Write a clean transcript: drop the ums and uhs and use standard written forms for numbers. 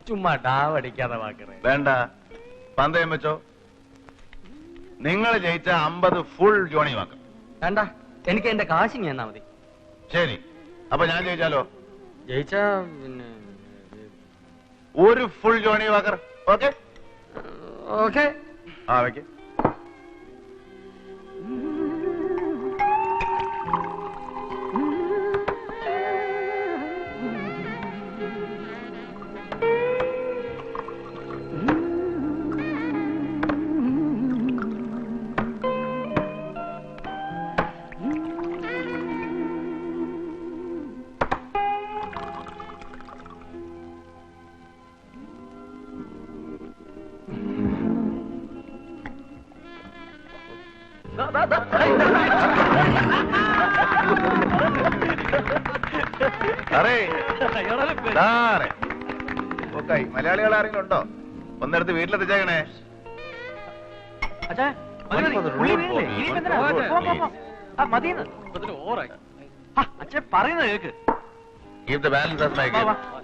ചുമ്മാ ഡാവടിക്കാതെ വാക്കറേ. വേണ്ട, പന്തയം വെച്ചോ. നിങ്ങൾ ജയിച്ച 50 ഫുൾ ജോണി വാക്കർ. വേണ്ട, എനിക്ക് എന്റെ കാശിങ് എന്നാ മതി. ശരി, അപ്പൊ ഞാൻ ജയിച്ചാലോ? ജയിച്ചാ പിന്നെ ഒരു full Johnnie Walker. Okay okay. ആ വെക്ക്. മലയാളികൾ ആരെങ്കിലും ഉണ്ടോ? ഒന്നെടുത്ത് വീട്ടിലെത്തിച്ചേക്കണേ. അച്ഛൻ പറയുന്നത് കേക്ക്. Keep the balance as my gift.